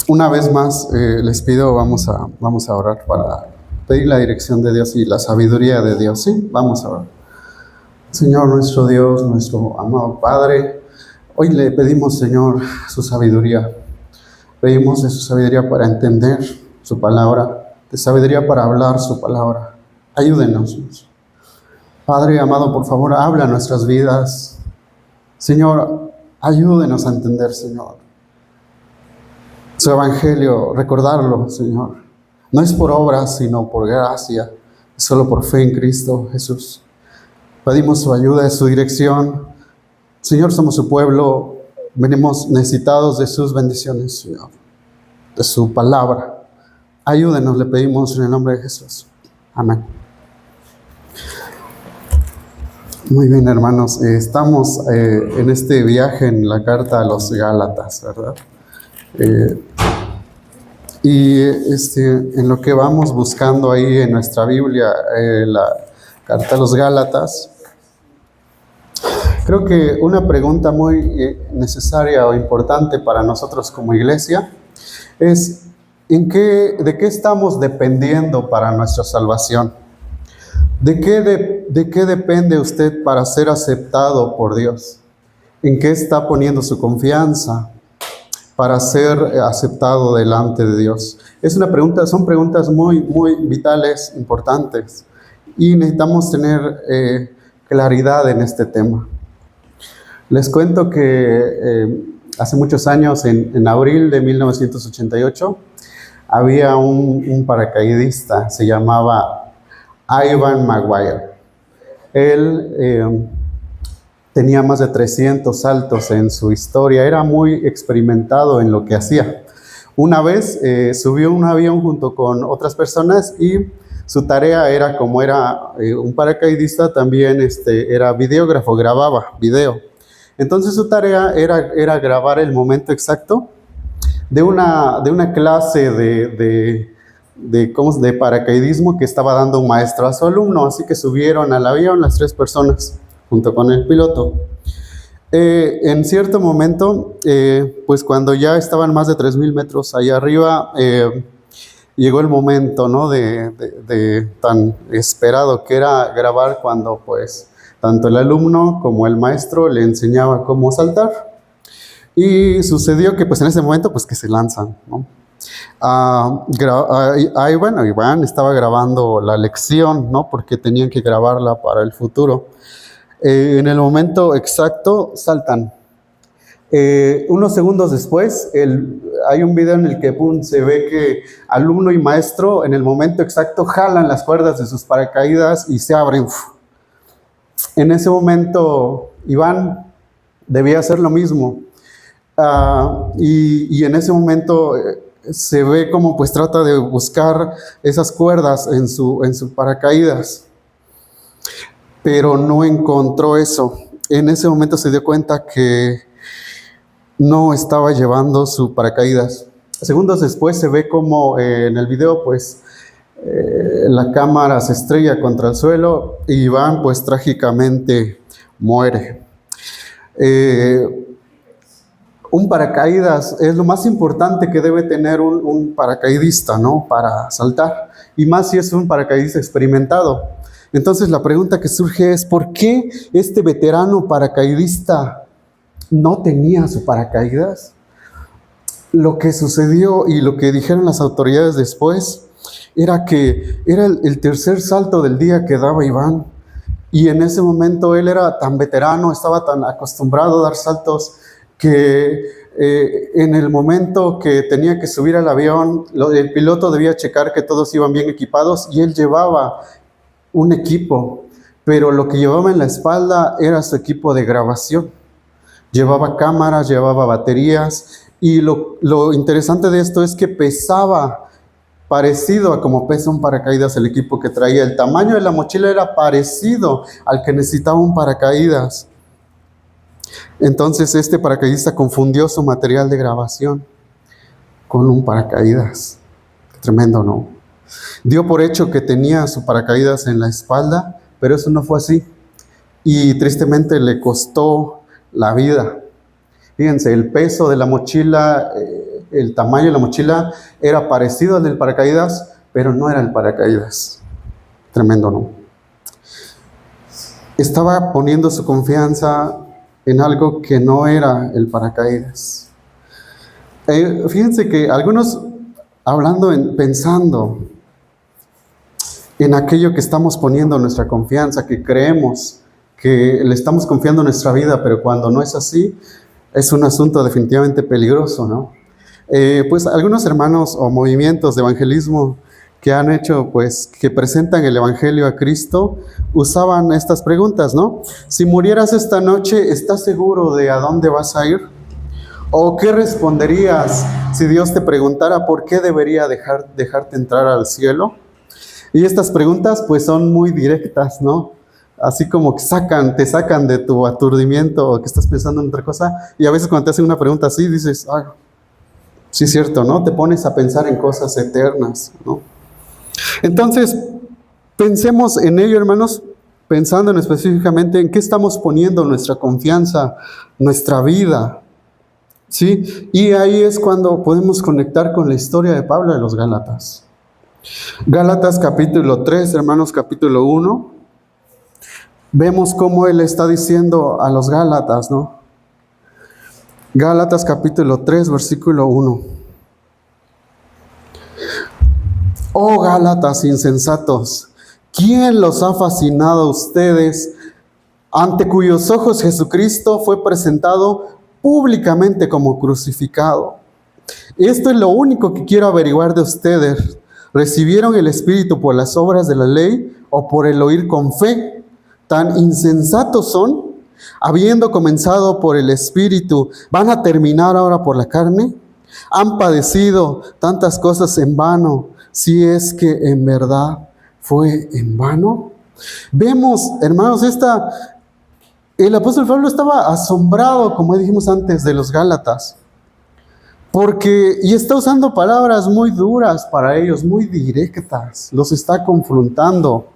Una vez más, les pido, vamos a orar para pedir la dirección de Dios y la sabiduría de Dios, ¿sí? Vamos a orar. Señor nuestro Dios, nuestro amado Padre, hoy le pedimos, Señor, su sabiduría. Pedimos de su sabiduría para entender su palabra, de sabiduría para hablar su palabra. Ayúdenos. Padre amado, por favor, habla a nuestras vidas. Señor, ayúdenos a entender, Señor, su evangelio, recordarlo, Señor. No es por obras, sino por gracia, solo por fe en Cristo Jesús. Pedimos su ayuda, su dirección. Señor, somos su pueblo, venimos necesitados de sus bendiciones, Señor, de su palabra. Ayúdenos, le pedimos en el nombre de Jesús. Amén. Muy bien, hermanos, estamos en este viaje en la carta a los Gálatas, ¿verdad? En lo que vamos buscando ahí en nuestra Biblia, la carta a los Gálatas, creo que una pregunta muy necesaria o importante para nosotros como iglesia es ¿de qué estamos dependiendo para nuestra salvación? ¿De qué depende usted para ser aceptado por Dios? ¿En qué está poniendo su confianza para ser aceptado delante de Dios? Son preguntas muy, muy vitales, importantes, y necesitamos tener claridad en este tema. Les cuento que hace muchos años, en abril de 1988, había un paracaidista, se llamaba Ivan Maguire. Él tenía más de 300 saltos en su historia, era muy experimentado en lo que hacía. Una vez subió un avión junto con otras personas y su tarea era, como era un paracaidista, también era videógrafo, grababa video. Entonces su tarea era grabar el momento exacto de una clase de paracaidismo que estaba dando un maestro a su alumno. Así que subieron al avión las 3 personas junto con el piloto. En cierto momento, pues cuando ya estaban más de 3,000 metros allá arriba, llegó el momento, ¿no?, de tan esperado que era grabar, cuando pues tanto el alumno como el maestro le enseñaba cómo saltar. Y sucedió que pues en ese momento pues que se lanzan, ¿no? Iván estaba grabando la lección, ¿no?, porque tenían que grabarla para el futuro. En el momento exacto saltan. Unos segundos después, hay un video en el que se ve que alumno y maestro en el momento exacto jalan las cuerdas de sus paracaídas y se abren. En ese momento Iván debía hacer lo mismo. Y en ese momento se ve como pues trata de buscar esas cuerdas en su paracaídas, pero no encontró eso. En ese momento se dio cuenta que no estaba llevando su paracaídas. Segundos después se ve como en el video pues la cámara se estrella contra el suelo y Iván pues trágicamente muere. Un paracaídas es lo más importante que debe tener un paracaidista, ¿no?, para saltar, y más si es un paracaidista experimentado. Entonces la pregunta que surge es: ¿por qué este veterano paracaidista no tenía su paracaídas? Lo que sucedió y lo que dijeron las autoridades después era que era el tercer salto del día que daba Iván, y en ese momento él era tan veterano, estaba tan acostumbrado a dar saltos, que en el momento que tenía que subir al avión, el piloto debía checar que todos iban bien equipados, y él llevaba un equipo, pero lo que llevaba en la espalda era su equipo de grabación. Llevaba cámaras, llevaba baterías, y lo interesante de esto es que pesaba parecido a como pesa un paracaídas el equipo que traía. El tamaño de la mochila era parecido al que necesitaba un paracaídas. Entonces este paracaidista confundió su material de grabación con un paracaídas. Tremendo, ¿no? Dio por hecho que tenía su paracaídas en la espalda, pero eso no fue así. Y tristemente le costó la vida. Fíjense, el peso de la mochila el tamaño de la mochila era parecido al del paracaídas, pero no era el paracaídas. Tremendo, ¿no? Estaba poniendo su confianza en algo que no era el paracaídas. Fíjense que algunos, pensando en aquello que estamos poniendo nuestra confianza, que creemos que le estamos confiando nuestra vida, pero cuando no es así, es un asunto definitivamente peligroso, ¿no? Pues algunos hermanos o movimientos de evangelismo que han hecho, pues, que presentan el evangelio a Cristo, usaban estas preguntas, ¿no? Si murieras esta noche, ¿estás seguro de a dónde vas a ir? ¿O qué responderías si Dios te preguntara por qué debería dejarte entrar al cielo? Y estas preguntas, pues, son muy directas, ¿no? Así como que te sacan de tu aturdimiento o que estás pensando en otra cosa. Y a veces cuando te hacen una pregunta así, dices, ah, sí es cierto, ¿no? Te pones a pensar en cosas eternas, ¿no? Entonces, pensemos en ello, hermanos, pensando específicamente en qué estamos poniendo nuestra confianza, nuestra vida, ¿sí? Y ahí es cuando podemos conectar con la historia de Pablo de los Gálatas. Gálatas capítulo 3, hermanos, capítulo 1. Vemos cómo él está diciendo a los Gálatas, ¿no? Gálatas capítulo 3, versículo 1. Oh Gálatas insensatos, ¿quién los ha fascinado a ustedes, ante cuyos ojos Jesucristo fue presentado públicamente como crucificado? Esto es lo único que quiero averiguar de ustedes. ¿Recibieron el Espíritu por las obras de la ley o por el oír con fe? ¿Tan insensatos son? Habiendo comenzado por el Espíritu, ¿van a terminar ahora por la carne? ¿Han padecido tantas cosas en vano, si es que en verdad fue en vano? Vemos, hermanos, el apóstol Pablo estaba asombrado, como dijimos antes, de los Gálatas. Y está usando palabras muy duras para ellos, muy directas. Los está confrontando.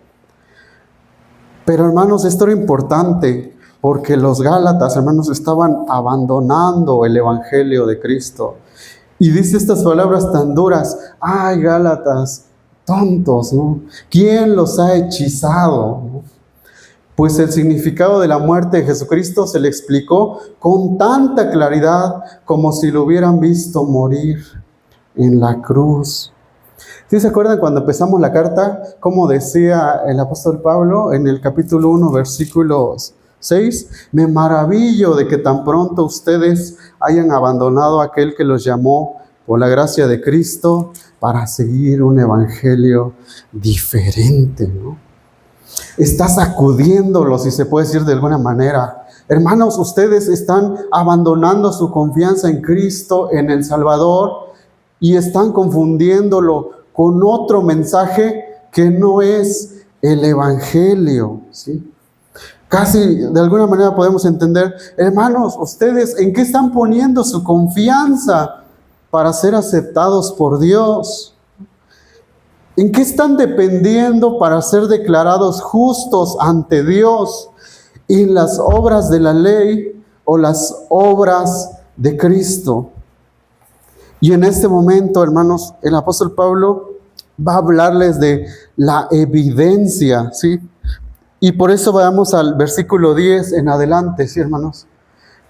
Pero hermanos, esto era importante porque los Gálatas, hermanos, estaban abandonando el evangelio de Cristo. Y dice estas palabras tan duras: ay, Gálatas, tontos, ¿no? ¿Quién los ha hechizado? Pues el significado de la muerte de Jesucristo se le explicó con tanta claridad como si lo hubieran visto morir en la cruz. ¿Sí se acuerdan cuando empezamos la carta, cómo decía el apóstol Pablo en el capítulo 1, versículo 6? Me maravillo de que tan pronto ustedes hayan abandonado a aquel que los llamó por la gracia de Cristo para seguir un evangelio diferente, ¿no? Está sacudiéndolo, si se puede decir de alguna manera. Hermanos, ustedes están abandonando su confianza en Cristo, en el Salvador, y están confundiéndolo con otro mensaje que no es el evangelio, ¿sí? Casi de alguna manera podemos entender, hermanos, ustedes ¿en qué están poniendo su confianza para ser aceptados por Dios? ¿En qué están dependiendo para ser declarados justos ante Dios? ¿En las obras de la ley o las obras de Cristo? Y en este momento, hermanos, el apóstol Pablo va a hablarles de la evidencia, ¿sí? Y por eso vayamos al versículo 10 en adelante, ¿sí, hermanos?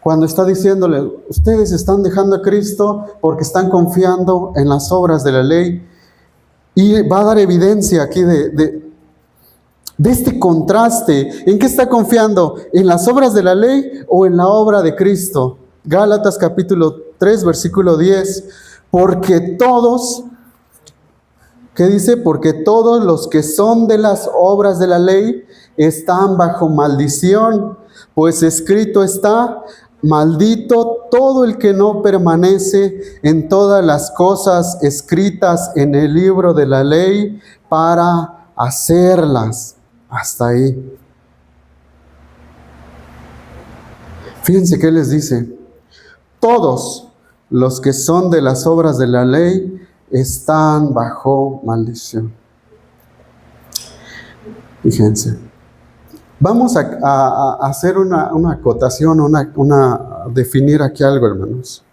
Cuando está diciéndole, ustedes están dejando a Cristo porque están confiando en las obras de la ley. Y va a dar evidencia aquí de este contraste. ¿En qué está confiando? ¿En las obras de la ley o en la obra de Cristo? Gálatas capítulo 3, versículo 10. Porque todos, ¿qué dice? Porque todos los que son de las obras de la ley están bajo maldición. Pues escrito está: maldito todo el que no permanece en todas las cosas escritas en el libro de la ley para hacerlas. Hasta ahí. Fíjense qué les dice. Todos los que son de las obras de la ley están bajo maldición. Fíjense. Vamos a hacer una acotación, definir aquí algo, hermanos.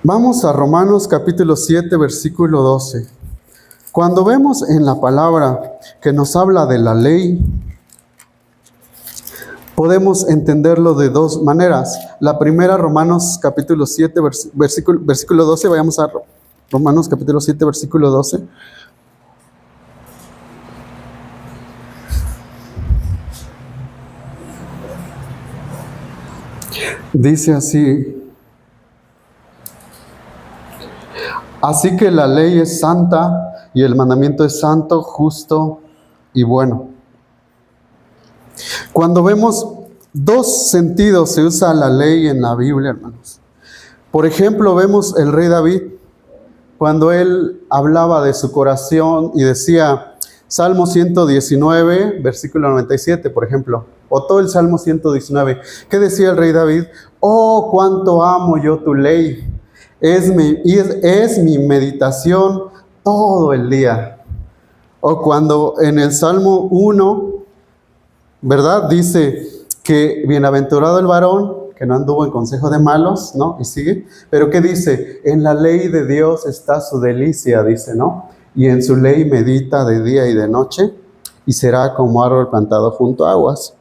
Vamos a Romanos capítulo 7, versículo 12. Cuando vemos en la palabra que nos habla de la ley, podemos entenderlo de dos maneras. La primera, Romanos capítulo 7, versículo 12. Vayamos a Romanos capítulo 7, versículo 12. Dice así: así que la ley es santa y el mandamiento es santo, justo y bueno. Cuando vemos dos sentidos se usa la ley en la Biblia, hermanos. Por ejemplo, vemos el rey David, cuando él hablaba de su corazón y decía, Salmo 119, versículo 97, por ejemplo, o todo el Salmo 119. ¿Qué decía el rey David? Oh, cuánto amo yo tu ley. Es mi meditación todo el día. O cuando en el Salmo 1, ¿verdad? Dice que bienaventurado el varón que no anduvo en consejo de malos, ¿no? Y sigue. Pero ¿qué dice? En la ley de Dios está su delicia, dice, ¿no? Y en su ley medita de día y de noche, y será como árbol plantado junto a aguas.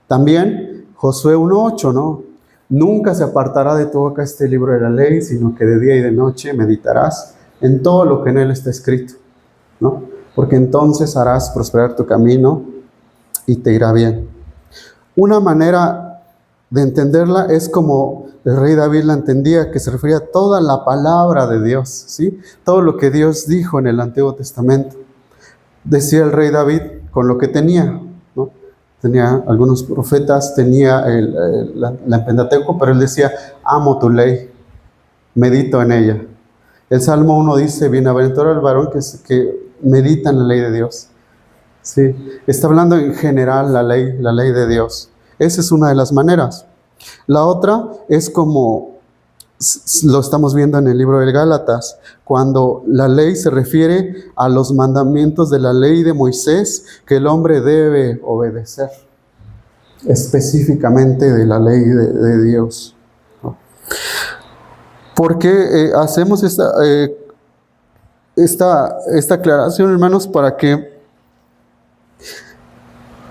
También Josué 1:8, ¿no? Nunca se apartará de tu boca este libro de la ley, sino que de día y de noche meditarás en todo lo que en él está escrito, ¿no? Porque entonces harás prosperar tu camino y te irá bien. Una manera de entenderla es como el rey David la entendía, que se refería a toda la palabra de Dios, ¿sí? Todo lo que Dios dijo en el Antiguo Testamento. Decía el rey David con lo que tenía, ¿no? Tenía algunos profetas, tenía la Pentateuco, pero él decía, amo tu ley, medito en ella. El Salmo 1 dice, bienaventurado el varón que medita en la ley de Dios. Sí, está hablando en general la ley de Dios. Esa es una de las maneras. La otra es como lo estamos viendo en el libro de Gálatas, cuando la ley se refiere a los mandamientos de la ley de Moisés que el hombre debe obedecer, específicamente de la ley de Dios. ¿Por qué hacemos esta aclaración, hermanos? Para que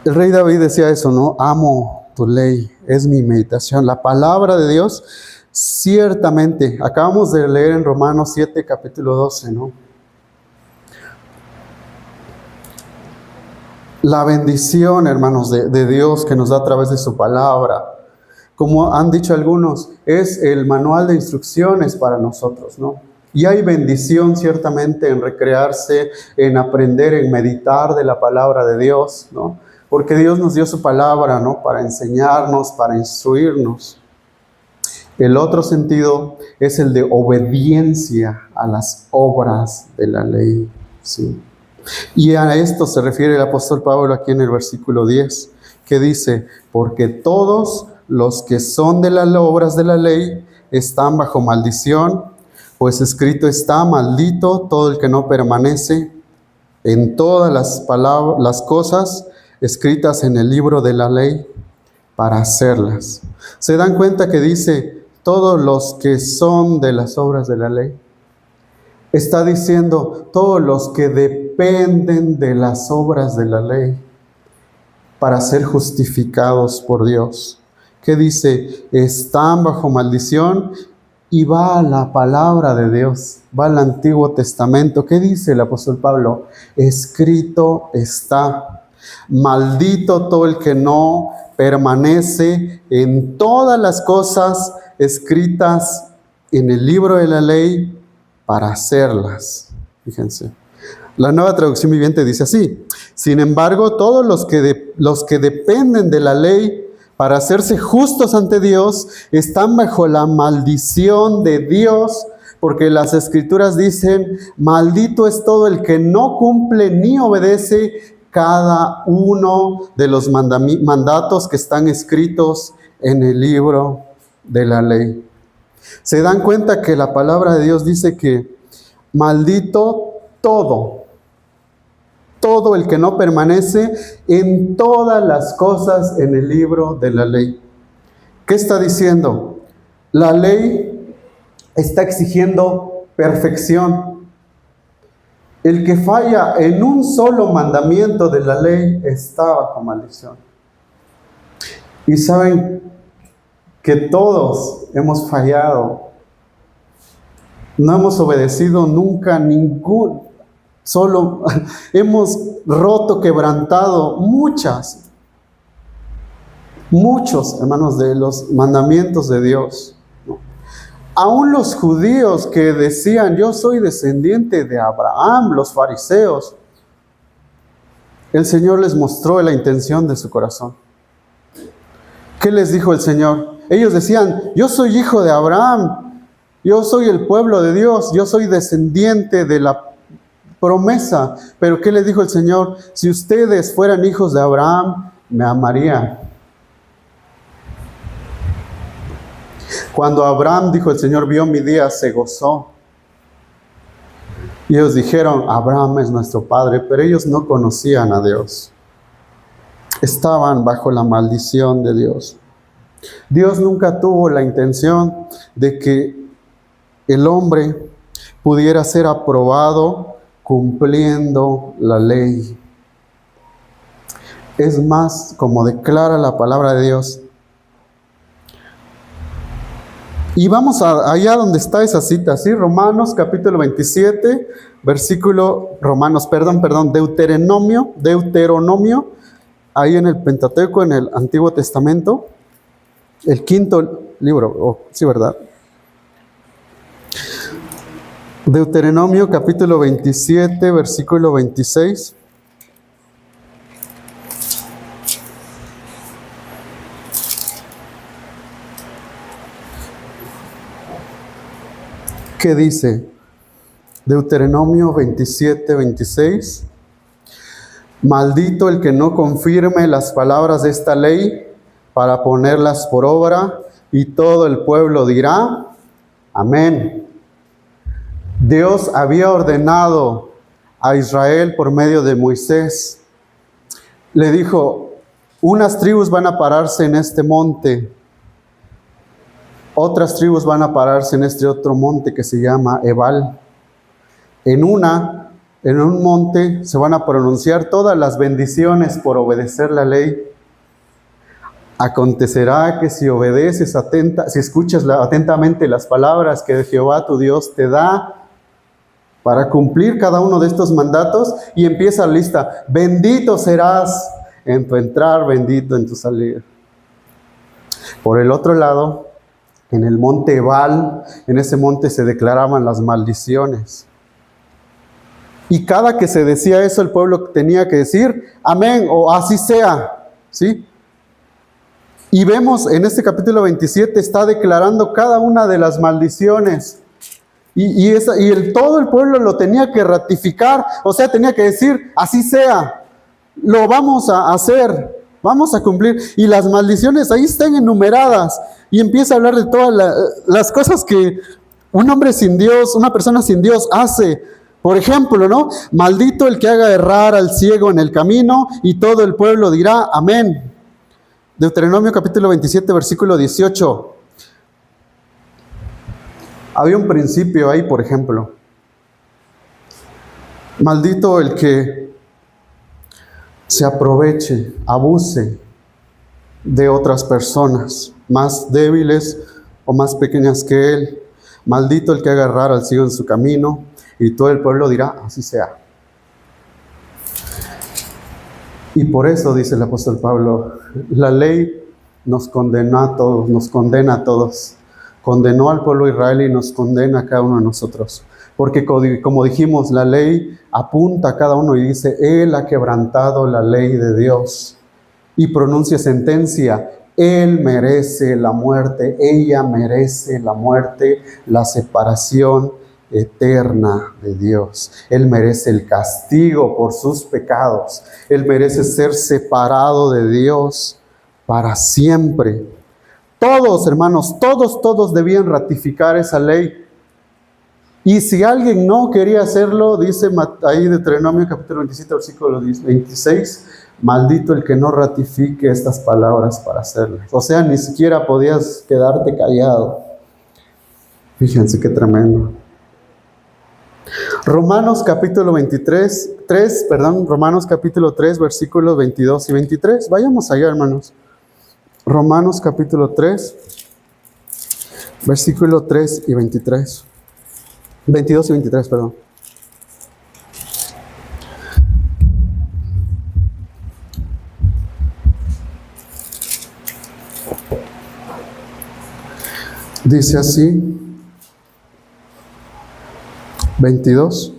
el rey David decía eso, ¿no? Amo tu ley, es mi meditación. La palabra de Dios, ciertamente, acabamos de leer en Romanos 7, capítulo 12, ¿no? La bendición, hermanos, de Dios que nos da a través de su palabra, como han dicho algunos, es el manual de instrucciones para nosotros, ¿no? Y hay bendición ciertamente en recrearse, en aprender, en meditar de la palabra de Dios, ¿no? Porque Dios nos dio su palabra, ¿no? Para enseñarnos, para instruirnos. El otro sentido es el de obediencia a las obras de la ley, ¿sí? Y a esto se refiere el apóstol Pablo aquí en el versículo 10, que dice, porque todos los que son de las obras de la ley están bajo maldición, pues escrito está, maldito todo el que no permanece en todas las cosas escritas en el libro de la ley para hacerlas. ¿Se dan cuenta que dice todos los que son de las obras de la ley? Está diciendo todos los que dependen de las obras de la ley para ser justificados por Dios. ¿Qué dice? Están bajo maldición. Y va a la palabra de Dios, va al Antiguo Testamento. ¿Qué dice el apóstol Pablo? Escrito está, maldito todo el que no permanece en todas las cosas escritas en el libro de la ley para hacerlas. Fíjense. La Nueva Traducción Viviente dice así: sin embargo, todos los que dependen de la ley para hacerse justos ante Dios, están bajo la maldición de Dios, porque las Escrituras dicen, maldito es todo el que no cumple ni obedece cada uno de los mandatos que están escritos en el libro de la ley. ¿Se dan cuenta que la palabra de Dios dice que maldito todo el que no permanece en todas las cosas en el libro de la ley? ¿Qué está diciendo? La ley está exigiendo perfección. El que falla en un solo mandamiento de la ley está bajo maldición. Y saben que todos hemos fallado. No hemos obedecido nunca ningún, solo hemos roto, quebrantado muchos, hermanos, de los mandamientos de Dios. Aún los judíos que decían, yo soy descendiente de Abraham, los fariseos, el Señor les mostró la intención de su corazón. ¿Qué les dijo el Señor? Ellos decían, yo soy hijo de Abraham, yo soy el pueblo de Dios, yo soy descendiente de la promesa. Pero ¿qué les dijo el Señor? Si ustedes fueran hijos de Abraham, me amarían. Cuando Abraham, dijo el Señor, vio mi día, se gozó. Y ellos dijeron, Abraham es nuestro padre, pero ellos no conocían a Dios. Estaban bajo la maldición de Dios. Dios nunca tuvo la intención de que el hombre pudiera ser aprobado cumpliendo la ley. Es más, como declara la palabra de Dios. Y vamos allá donde está esa cita, ¿sí? Romanos capítulo 27, Deuteronomio, ahí en el Pentateuco, en el Antiguo Testamento, el quinto libro, sí, ¿verdad? Deuteronomio capítulo 27, versículo 26. ¿Qué dice? Deuteronomio 27, 26. Maldito el que no confirme las palabras de esta ley para ponerlas por obra, y todo el pueblo dirá, amén. Dios había ordenado a Israel por medio de Moisés. Le dijo, unas tribus van a pararse en este monte, otras tribus van a pararse en este otro monte que se llama Ebal. En un monte se van a pronunciar todas las bendiciones por obedecer la ley. Acontecerá que si obedeces si escuchas atentamente las palabras que Jehová tu Dios te da para cumplir cada uno de estos mandatos, y empieza la lista, bendito serás en tu entrar, bendito en tu salir. Por el otro lado, en el monte Ebal, en ese monte se declaraban las maldiciones. Y cada que se decía eso, el pueblo tenía que decir, amén, o así sea, ¿sí? Y vemos en este capítulo 27, está declarando cada una de las maldiciones. Todo el pueblo lo tenía que ratificar, o sea, tenía que decir, así sea, lo vamos a hacer, vamos a cumplir. Y las maldiciones ahí están enumeradas. Y empieza a hablar de todas las cosas que un hombre sin Dios, una persona sin Dios hace. Por ejemplo, ¿no? Maldito el que haga errar al ciego en el camino, y todo el pueblo dirá, amén. Deuteronomio capítulo 27, versículo 18. Había un principio ahí, por ejemplo. Maldito el que se aproveche, abuse de otras personas más débiles o más pequeñas que él. Maldito el que haga errar al ciego en su camino, y todo el pueblo dirá, así sea. Y por eso, dice el apóstol Pablo, la ley nos condena a todos. Condenó al pueblo de Israel y nos condena a cada uno de nosotros. Porque como dijimos, la ley apunta a cada uno y dice, él ha quebrantado la ley de Dios. Y pronuncia sentencia, él merece la muerte, ella merece la muerte, la separación eterna de Dios. Él merece el castigo por sus pecados. Él merece ser separado de Dios para siempre. Todos, hermanos, todos debían ratificar esa ley. Y si alguien no quería hacerlo, dice ahí Deuteronomio capítulo 27, versículo 26, maldito el que no ratifique estas palabras para hacerlas. O sea, ni siquiera podías quedarte callado. Fíjense qué tremendo. Romanos capítulo 3, versículos 22 y 23. Vayamos allá, hermanos. Romanos capítulo 3, versículo 3 y 23. 22 y 23, perdón. Dice así, 22.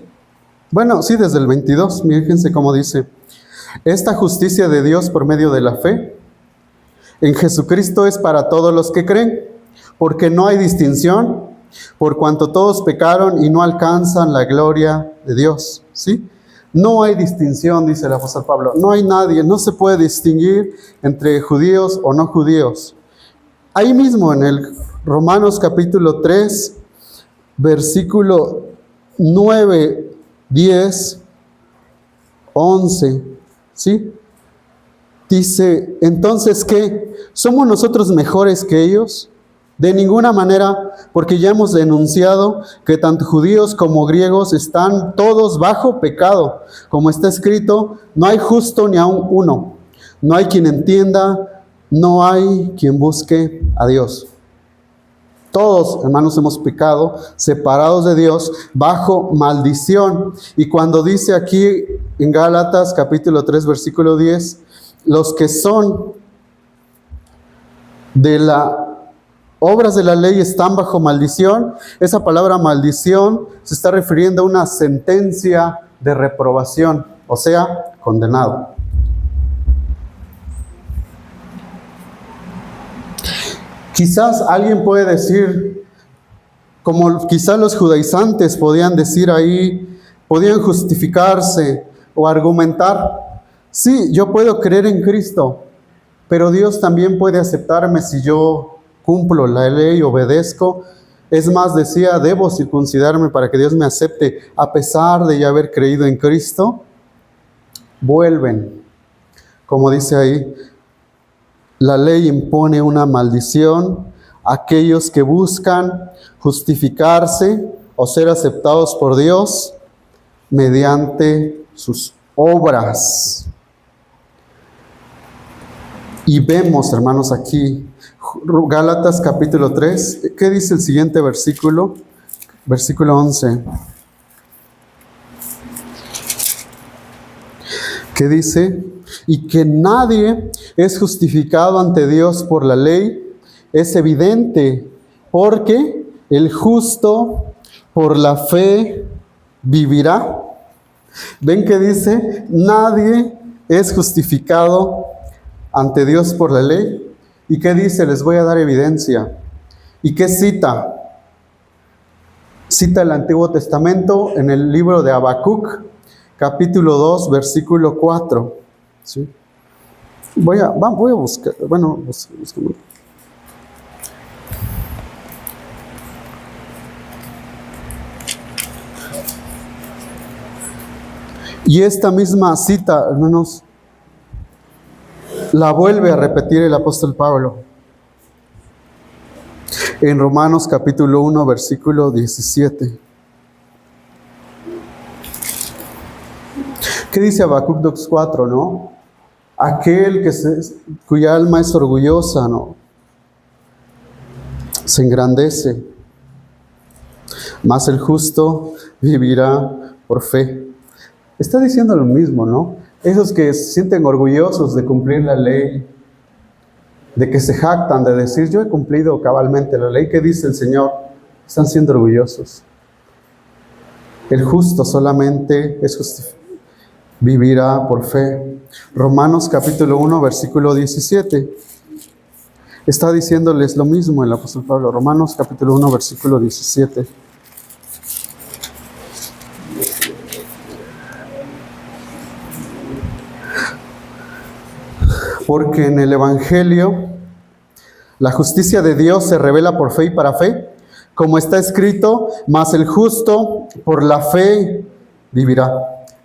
Bueno, sí, desde el 22, fíjense cómo dice. Esta justicia de Dios por medio de la fe en Jesucristo es para todos los que creen, porque no hay distinción, por cuanto todos pecaron y no alcanzan la gloria de Dios. ¿Sí? No hay distinción, dice el apóstol Pablo. No hay nadie, no se puede distinguir entre judíos o no judíos. Ahí mismo en el Romanos capítulo 3, versículo 9, 10, 11, ¿sí? Dice, entonces, ¿qué? ¿Somos nosotros mejores que ellos? De ninguna manera, porque ya hemos denunciado que tanto judíos como griegos están todos bajo pecado. Como está escrito, no hay justo ni aun uno. No hay quien entienda, no hay quien busque a Dios. Todos, hermanos, hemos pecado, separados de Dios, bajo maldición. Y cuando dice aquí en Gálatas capítulo 3, versículo 10, los que son de las obras de la ley están bajo maldición, esa palabra maldición se está refiriendo a una sentencia de reprobación, o sea, condenado. Quizás alguien puede decir, como quizás los judaizantes podían decir ahí, podían justificarse o argumentar, sí, yo puedo creer en Cristo, pero Dios también puede aceptarme si yo cumplo la ley, obedezco. Es más, decía, debo circuncidarme para que Dios me acepte, a pesar de ya haber creído en Cristo. Vuelven, como dice ahí, la ley impone una maldición a aquellos que buscan justificarse o ser aceptados por Dios mediante sus obras. Y vemos, hermanos, aquí, Gálatas capítulo 3, ¿qué dice el siguiente versículo? Versículo 11. ¿Qué dice? Y que nadie es justificado ante Dios por la ley, es evidente, porque el justo por la fe vivirá. ¿Ven que dice? Nadie es justificado ante Dios por la ley. ¿Y qué dice? Les voy a dar evidencia. ¿Y qué cita? Cita el Antiguo Testamento en el libro de Habacuc, capítulo 2, versículo 4. ¿Sí? Voy a buscar, busquemos. Y esta misma cita, hermanos, la vuelve a repetir el apóstol Pablo en Romanos capítulo 1, versículo 17. ¿Qué dice Habacuc 2:4, no? Aquel cuya alma es orgullosa, ¿no? Se engrandece, mas el justo vivirá por fe. Está diciendo lo mismo, ¿no? Esos que se sienten orgullosos de cumplir la ley, de que se jactan de decir, yo he cumplido cabalmente la ley que dice el Señor, están siendo orgullosos. El justo solamente vivirá por fe. Romanos capítulo 1, versículo 17. Está diciéndoles lo mismo el apóstol Pablo. Romanos capítulo 1, versículo 17. Porque en el Evangelio la justicia de Dios se revela por fe y para fe, como está escrito, mas el justo por la fe vivirá.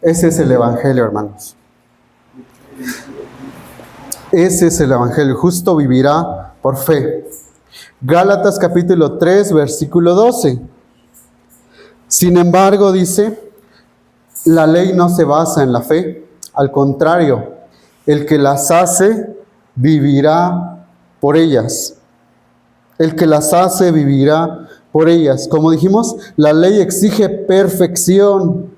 Ese es el Evangelio, hermanos. Ese es el Evangelio. El justo vivirá por fe. Gálatas capítulo 3, versículo 12. Sin embargo, dice, la ley no se basa en la fe. Al contrario, el que las hace vivirá por ellas. El que las hace vivirá por ellas. Como dijimos, la ley exige perfección.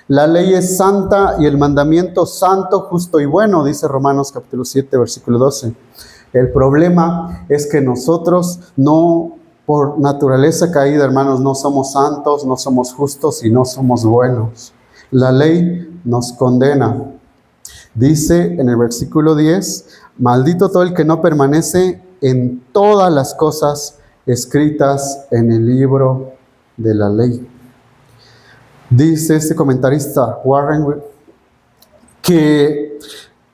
La ley es santa y el mandamiento santo, justo y bueno, dice Romanos capítulo 7, versículo 12. El problema es que nosotros no, por naturaleza caída, hermanos, no somos santos, no somos justos y no somos buenos. La ley nos condena. Dice en el versículo 10, maldito todo el que no permanece en todas las cosas escritas en el libro de la ley. Dice este comentarista Warren que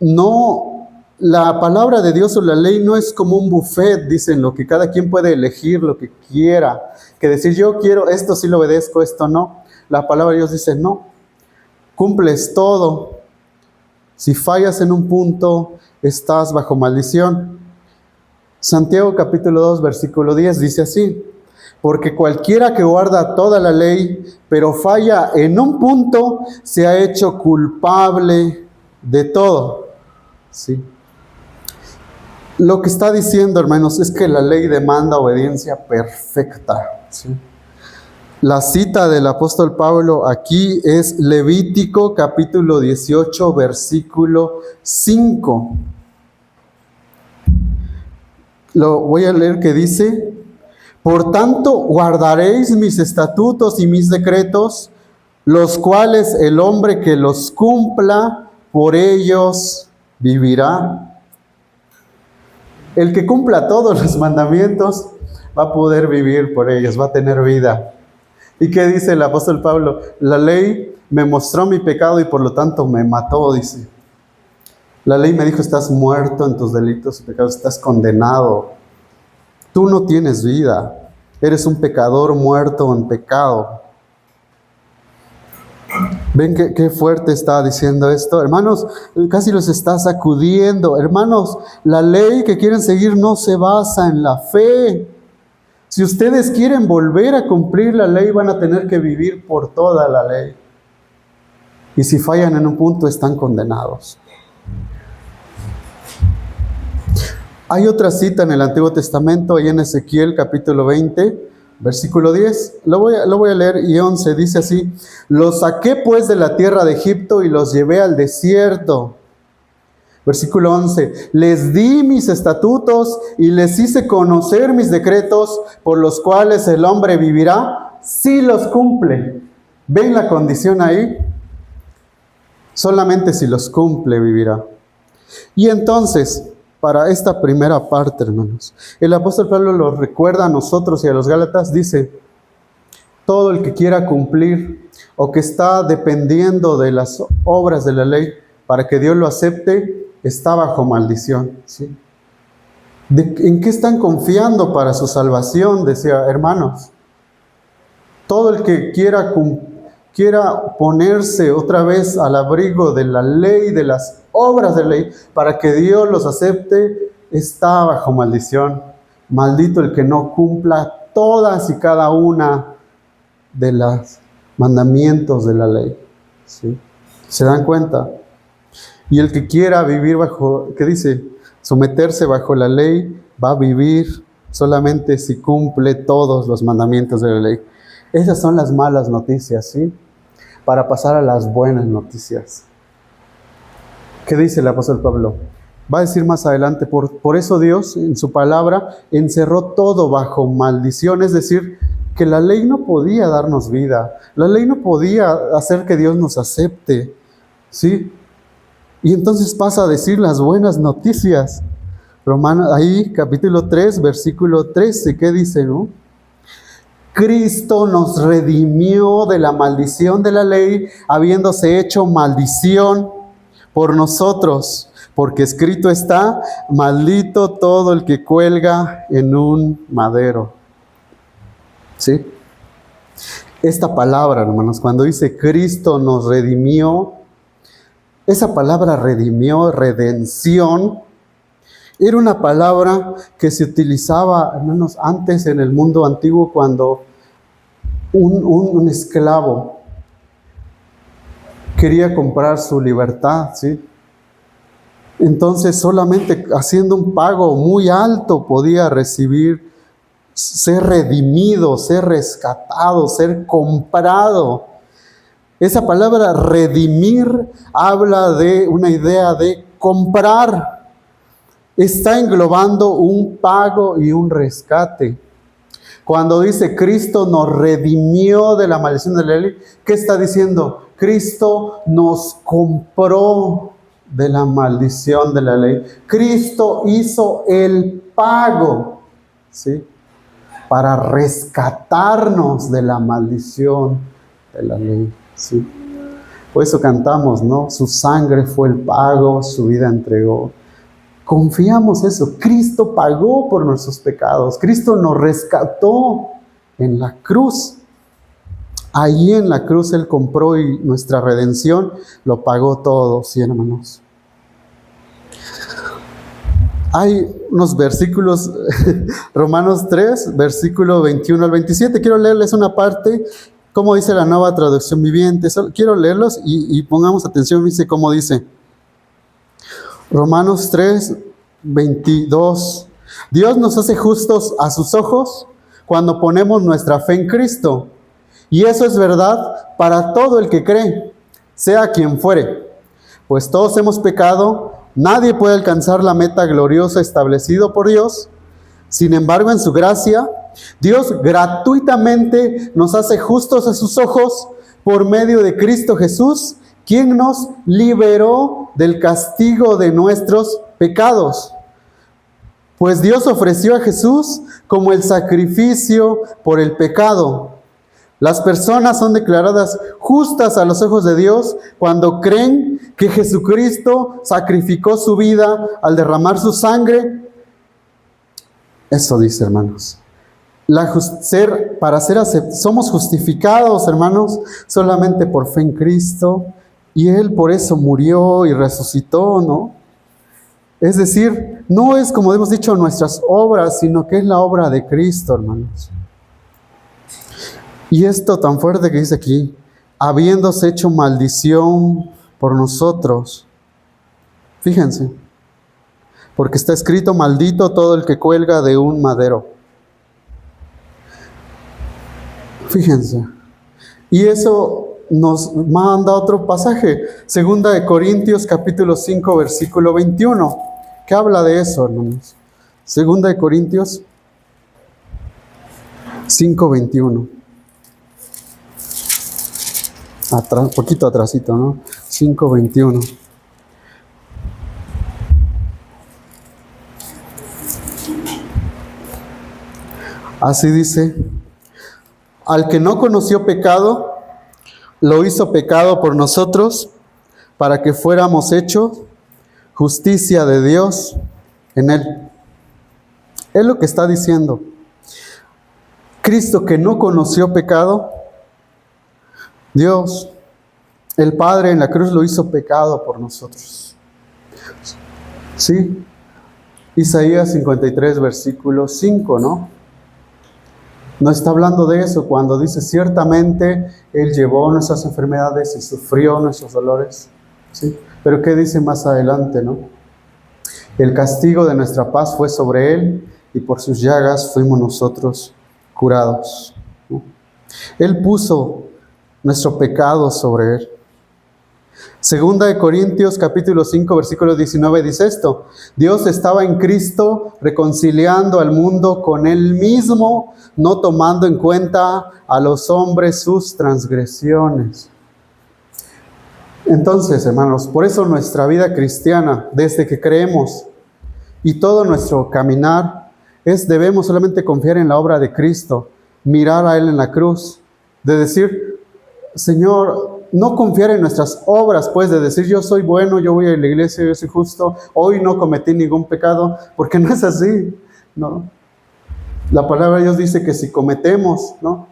no, la palabra de Dios o la ley no es como un buffet, dicen, lo que cada quien puede elegir lo que quiera, que decir yo quiero esto, sí lo obedezco, esto no. La palabra de Dios dice no, cumples todo. Si fallas en un punto, estás bajo maldición. Santiago capítulo 2, versículo 10 dice así, porque cualquiera que guarda toda la ley, pero falla en un punto, se ha hecho culpable de todo. ¿Sí? Lo que está diciendo, hermanos, es que la ley demanda obediencia perfecta. ¿Sí? La cita del apóstol Pablo aquí es Levítico capítulo 18, versículo 5. Lo voy a leer que dice, por tanto guardaréis mis estatutos y mis decretos, los cuales el hombre que los cumpla, por ellos vivirá. El que cumpla todos los mandamientos va a poder vivir por ellos, va a tener vida. ¿Y qué dice el apóstol Pablo? La ley me mostró mi pecado y por lo tanto me mató, dice. La ley me dijo, estás muerto en tus delitos y pecados, estás condenado. Tú no tienes vida, eres un pecador muerto en pecado. ¿Ven qué fuerte está diciendo esto? Hermanos, casi los está sacudiendo. Hermanos, la ley que quieren seguir no se basa en la fe. Si ustedes quieren volver a cumplir la ley, van a tener que vivir por toda la ley. Y si fallan en un punto, están condenados. Hay otra cita en el Antiguo Testamento, ahí en Ezequiel capítulo 20, versículo 10. Lo voy a leer y 11, dice así. Los saqué pues de la tierra de Egipto y los llevé al desierto. Versículo 11, les di mis estatutos y les hice conocer mis decretos por los cuales el hombre vivirá si los cumple. ¿Ven la condición ahí? Solamente si los cumple vivirá. Y entonces, para esta primera parte, hermanos, el apóstol Pablo lo recuerda a nosotros y a los Gálatas, dice, todo el que quiera cumplir o que está dependiendo de las obras de la ley para que Dios lo acepte, está bajo maldición. ¿Sí? ¿En qué están confiando para su salvación? Decía, hermanos. Todo el que quiera ponerse otra vez al abrigo de la ley, de las obras de la ley, para que Dios los acepte, está bajo maldición. Maldito el que no cumpla todas y cada una de los mandamientos de la ley. ¿Sí? ¿Se dan cuenta? Y el que quiera vivir bajo, ¿qué dice? Someterse bajo la ley, va a vivir solamente si cumple todos los mandamientos de la ley. Esas son las malas noticias, ¿sí? Para pasar a las buenas noticias. ¿Qué dice el apóstol Pablo? Va a decir más adelante, por eso Dios en su palabra encerró todo bajo maldición, es decir, que la ley no podía darnos vida, la ley no podía hacer que Dios nos acepte, ¿sí? Y entonces pasa a decir las buenas noticias. Romanos, ahí capítulo 3, versículo 13, ¿qué dice, no? Cristo nos redimió de la maldición de la ley, habiéndose hecho maldición por nosotros, porque escrito está, maldito todo el que cuelga en un madero. ¿Sí? Esta palabra, hermanos, cuando dice Cristo nos redimió, esa palabra redimió, redención, Era una palabra que se utilizaba, hermanos, antes en el mundo antiguo cuando un esclavo quería comprar su libertad, ¿sí? Entonces solamente haciendo un pago muy alto podía recibir, ser redimido, ser rescatado, ser comprado. Esa palabra redimir habla de una idea de comprar. Está englobando un pago y un rescate. Cuando dice Cristo nos redimió de la maldición de la ley, ¿qué está diciendo? Cristo nos compró de la maldición de la ley. Cristo hizo el pago, ¿sí?, para rescatarnos de la maldición de la ley, ¿sí? Por eso cantamos, ¿no? Su sangre fue el pago, su vida entregó. Confiamos eso. Cristo pagó por nuestros pecados. Cristo nos rescató en la cruz. Ahí en la cruz Él compró y nuestra redención lo pagó todo, ¿sí, hermanos? Hay unos versículos, Romanos 3, versículo 21 al 27. Quiero leerles una parte, como dice la Nueva Traducción Viviente. Quiero leerlos y pongamos atención, dice cómo dice. Romanos 3, 22. Dios nos hace justos a sus ojos cuando ponemos nuestra fe en Cristo. Y eso es verdad para todo el que cree, sea quien fuere. Pues todos hemos pecado, nadie puede alcanzar la meta gloriosa establecida por Dios. Sin embargo, en su gracia, Dios gratuitamente nos hace justos a sus ojos por medio de Cristo Jesús, quien nos liberó del castigo de nuestros pecados. Pues Dios ofreció a Jesús como el sacrificio por el pecado. Las personas son declaradas justas a los ojos de Dios cuando creen que Jesucristo sacrificó su vida al derramar su sangre. Eso dice, hermanos. Somos justificados, hermanos, solamente por fe en Cristo. Y Él por eso murió y resucitó, ¿no? Es decir, no es, como hemos dicho, nuestras obras, sino que es la obra de Cristo, hermanos. Y esto tan fuerte que dice aquí, habiéndose hecho maldición por nosotros. Fíjense, porque está escrito, maldito todo el que cuelga de un madero. Fíjense. Y eso nos manda otro pasaje, 2 Corintios capítulo 5, versículo 21, que habla de eso, hermanos. 2 Corintios 5, 21. Poquito atrasito, ¿no? 5:21. Así dice: al que no conoció pecado, lo hizo pecado por nosotros, para que fuéramos hechos justicia de Dios en él. Es lo que está diciendo. Cristo, que no conoció pecado, Dios, el Padre en la cruz lo hizo pecado por nosotros. ¿Sí? Isaías 53, versículo 5, ¿no? No está hablando de eso cuando dice, ciertamente Él llevó nuestras enfermedades y sufrió nuestros dolores. ¿Sí? Pero ¿qué dice más adelante, no? El castigo de nuestra paz fue sobre Él y por sus llagas fuimos nosotros curados, ¿no? Él puso nuestro pecado sobre Él. 2 Corintios capítulo 5 versículo 19 dice esto: Dios estaba en Cristo reconciliando al mundo con Él mismo, no tomando en cuenta a los hombres sus transgresiones. Entonces, hermanos, por eso nuestra vida cristiana, desde que creemos y todo nuestro caminar, debemos solamente confiar en la obra de Cristo, mirar a Él en la cruz, de decir, Señor, no confiar en nuestras obras, pues, de decir yo soy bueno, yo voy a la iglesia, yo soy justo, hoy no cometí ningún pecado, porque no es así, ¿no? La palabra de Dios dice que si cometemos, ¿no?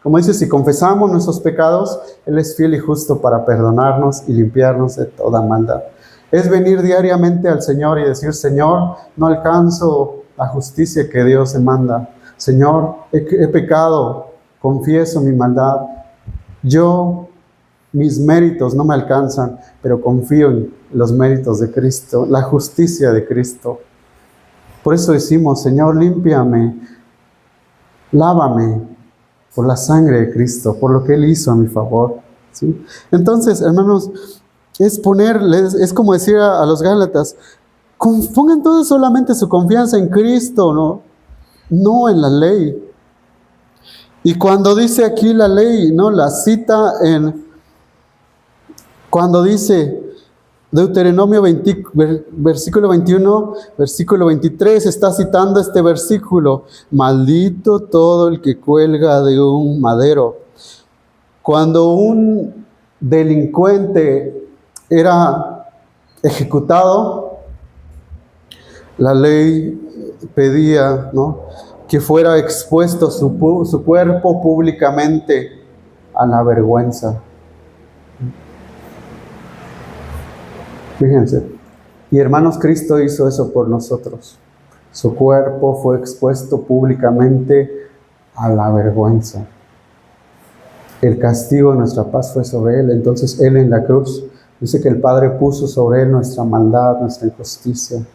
Como dice, si confesamos nuestros pecados, Él es fiel y justo para perdonarnos y limpiarnos de toda maldad. Es venir diariamente al Señor y decir, Señor, no alcanzo la justicia que Dios demanda. Señor, he pecado, confieso mi maldad. Mis méritos no me alcanzan, pero confío en los méritos de Cristo, la justicia de Cristo. Por eso decimos, Señor, límpiame, lávame por la sangre de Cristo, por lo que Él hizo a mi favor. ¿Sí? Entonces, hermanos, es como decir a los Gálatas, pongan todos solamente su confianza en Cristo, no en la ley. Y cuando dice aquí la ley, ¿no? La cita cuando dice Deuteronomio 20, versículo 21, versículo 23, está citando este versículo: maldito todo el que cuelga de un madero. Cuando un delincuente era ejecutado, la ley pedía, ¿no?, que fuera expuesto su cuerpo públicamente a la vergüenza. Fíjense. Y hermanos, Cristo hizo eso por nosotros. Su cuerpo fue expuesto públicamente a la vergüenza. El castigo de nuestra paz fue sobre Él. Entonces Él en la cruz dice que el Padre puso sobre Él nuestra maldad, nuestra injusticia,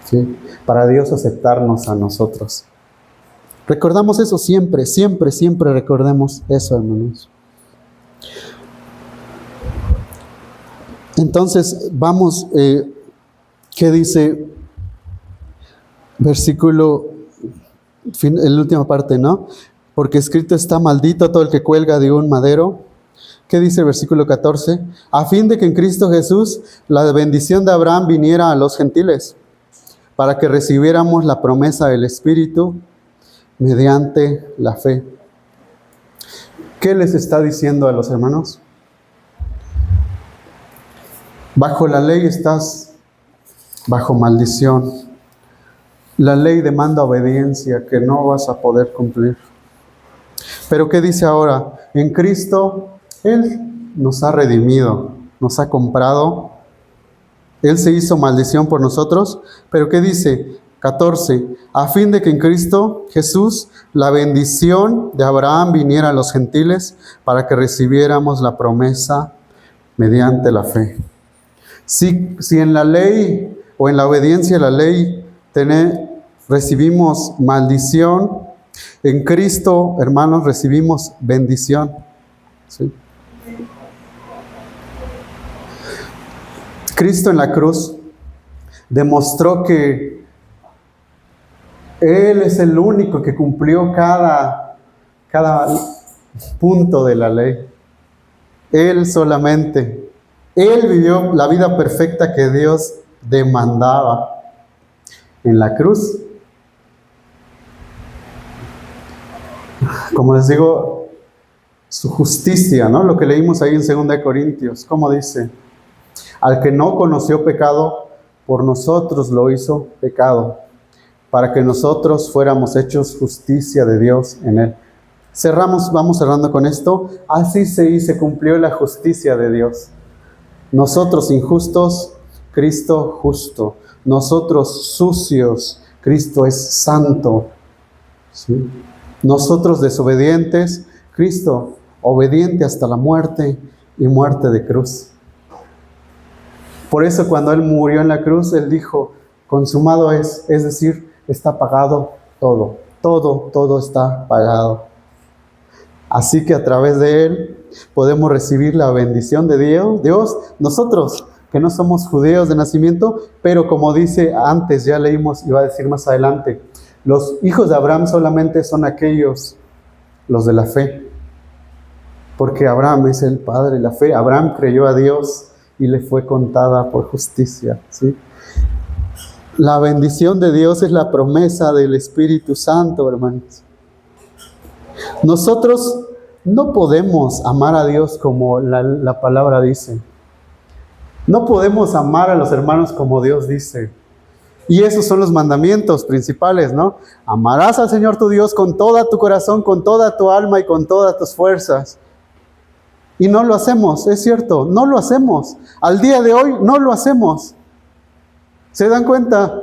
¿sí?, para Dios aceptarnos a nosotros. Recordamos eso siempre, siempre, siempre recordemos eso, hermanos. Entonces, vamos, ¿qué dice? Versículo, en la última parte, ¿no? Porque escrito está: maldito todo el que cuelga de un madero. ¿Qué dice el versículo 14? A fin de que en Cristo Jesús la bendición de Abraham viniera a los gentiles, para que recibiéramos la promesa del Espíritu mediante la fe. ¿Qué les está diciendo a los hermanos? Bajo la ley estás bajo maldición. La ley demanda obediencia que no vas a poder cumplir. Pero ¿qué dice ahora? En Cristo, Él nos ha redimido, nos ha comprado. Él se hizo maldición por nosotros. Pero ¿qué dice? 14. A fin de que en Cristo Jesús la bendición de Abraham viniera a los gentiles, para que recibiéramos la promesa mediante la fe. Si en la ley o en la obediencia a la ley recibimos maldición, en Cristo, hermanos, recibimos bendición. ¿Sí? Cristo en la cruz demostró que Él es el único que cumplió cada punto de la ley. Él solamente. Él vivió la vida perfecta que Dios demandaba en la cruz. Como les digo, su justicia, ¿no? Lo que leímos ahí en 2 Corintios, ¿cómo dice? Al que no conoció pecado, por nosotros lo hizo pecado, para que nosotros fuéramos hechos justicia de Dios en Él. Vamos cerrando con esto. Así se cumplió la justicia de Dios. Nosotros injustos, Cristo justo. Nosotros sucios, Cristo es santo. ¿Sí? Nosotros desobedientes, Cristo obediente hasta la muerte y muerte de cruz. Por eso cuando Él murió en la cruz, Él dijo: consumado es decir, está pagado todo. Todo está pagado. Así que a través de Él podemos recibir la bendición de Dios, nosotros que no somos judíos de nacimiento, pero como dice antes, ya leímos y va a decir más adelante, los hijos de Abraham solamente son aquellos, los de la fe, porque Abraham es el padre de la fe. Abraham creyó a Dios y le fue contada por justicia, ¿sí? La bendición de Dios es la promesa del Espíritu Santo, hermanos. Nosotros no podemos amar a Dios como la palabra dice. No podemos amar a los hermanos como Dios dice. Y esos son los mandamientos principales, ¿no? Amarás al Señor tu Dios con todo tu corazón, con toda tu alma y con todas tus fuerzas. Y no lo hacemos, es cierto, no lo hacemos. Al día de hoy no lo hacemos. ¿Se dan cuenta?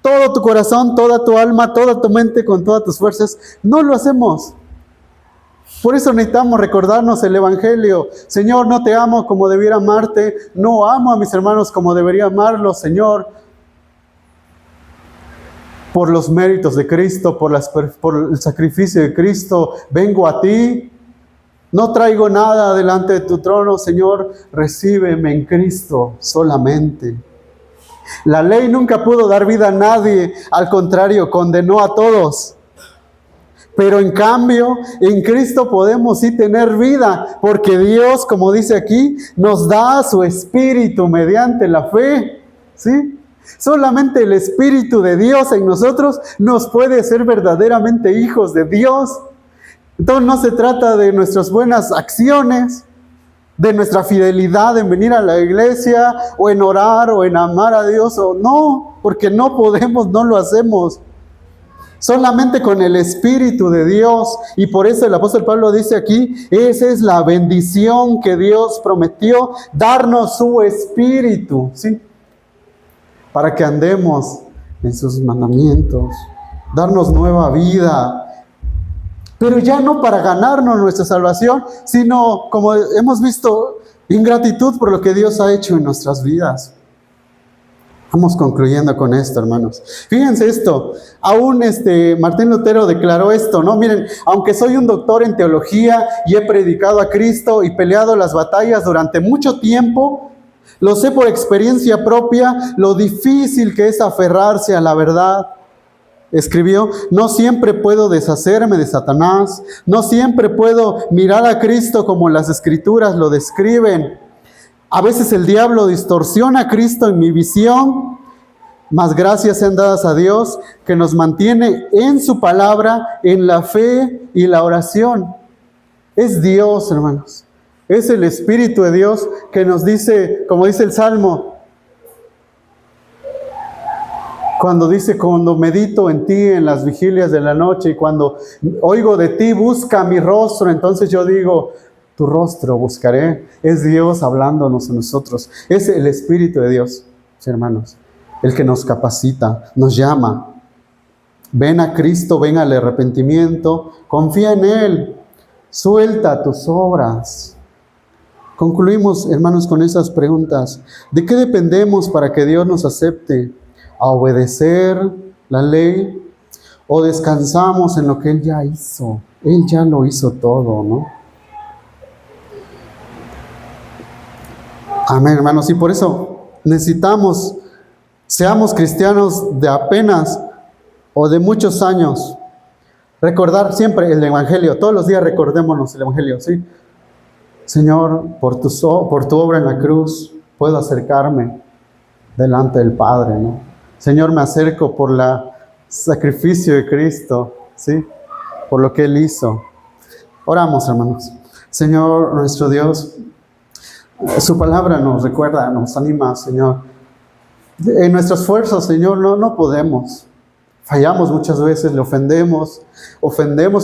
Todo tu corazón, toda tu alma, toda tu mente, con todas tus fuerzas, no lo hacemos. Por eso necesitamos recordarnos el Evangelio. Señor, no te amo como debiera amarte, no amo a mis hermanos como debería amarlos, Señor. Por los méritos de Cristo, por el sacrificio de Cristo, vengo a ti. No traigo nada delante de tu trono, Señor, recíbeme en Cristo solamente. La ley nunca pudo dar vida a nadie, al contrario, condenó a todos. Pero en cambio, en Cristo podemos sí tener vida, porque Dios, como dice aquí, nos da su Espíritu mediante la fe, ¿sí? Solamente el Espíritu de Dios en nosotros nos puede hacer verdaderamente hijos de Dios. Entonces no se trata de nuestras buenas acciones, de nuestra fidelidad en venir a la iglesia, o en orar, o en amar a Dios, o no, porque no podemos, no lo hacemos. Solamente con el Espíritu de Dios. Y por eso el apóstol Pablo dice aquí, esa es la bendición que Dios prometió, darnos su Espíritu, ¿sí? Para que andemos en sus mandamientos, darnos nueva vida. Pero ya no para ganarnos nuestra salvación, sino, como hemos visto, ingratitud por lo que Dios ha hecho en nuestras vidas. Vamos concluyendo con esto, hermanos. Fíjense esto, aún Martín Lutero declaró esto, ¿no? Miren, aunque soy un doctor en teología y he predicado a Cristo y peleado las batallas durante mucho tiempo, lo sé por experiencia propia, lo difícil que es aferrarse a la verdad. Escribió, no siempre puedo deshacerme de Satanás, no siempre puedo mirar a Cristo como las Escrituras lo describen. A veces el diablo distorsiona a Cristo en mi visión, mas gracias sean dadas a Dios que nos mantiene en su palabra, en la fe y la oración. Es Dios, hermanos, es el Espíritu de Dios que nos dice, como dice el Salmo, cuando medito en ti en las vigilias de la noche y cuando oigo de ti, busca mi rostro, entonces yo digo, tu rostro buscaré. Es Dios hablándonos a nosotros. Es el Espíritu de Dios, hermanos, el que nos capacita, nos llama. Ven a Cristo, ven al arrepentimiento, confía en Él, suelta tus obras. Concluimos, hermanos, con esas preguntas. ¿De qué dependemos para que Dios nos acepte? ¿A obedecer la ley? ¿O descansamos en lo que Él ya hizo? Él ya lo hizo todo, ¿no? Amén, hermanos. Y por eso necesitamos, seamos cristianos de apenas o de muchos años, recordar siempre el Evangelio. Todos los días recordémonos el Evangelio, ¿sí? Señor, por tu obra en la cruz, puedo acercarme delante del Padre, ¿no? Señor, me acerco por el sacrificio de Cristo, ¿sí? Por lo que Él hizo. Oramos, hermanos. Señor, nuestro Dios, su palabra nos recuerda, nos anima, Señor. En nuestras fuerzas, Señor, no podemos. Fallamos muchas veces, le ofendemos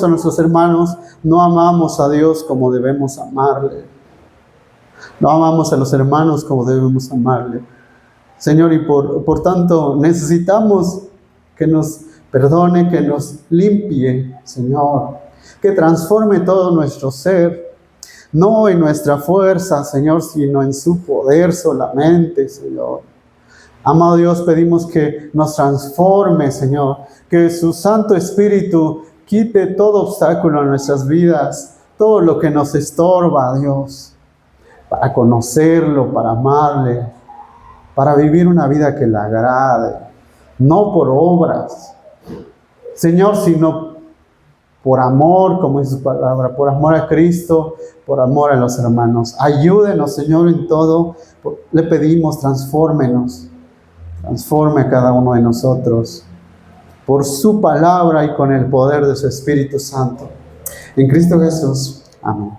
a nuestros hermanos, no amamos a Dios como debemos amarle. No amamos a los hermanos como debemos amarle. Señor, y por tanto necesitamos que nos perdone, que nos limpie, Señor, que transforme todo nuestro ser, no en nuestra fuerza, Señor, sino en su poder solamente, Señor. Amado Dios, pedimos que nos transforme, Señor, que su Santo Espíritu quite todo obstáculo en nuestras vidas, todo lo que nos estorba, Dios, para conocerlo, para amarle, para vivir una vida que le agrade, no por obras, Señor, sino por amor, como dice su palabra, por amor a Cristo, por amor a los hermanos. Ayúdenos, Señor, en todo. Le pedimos, transfórmenos, transforme a cada uno de nosotros por su palabra y con el poder de su Espíritu Santo. En Cristo Jesús. Amén.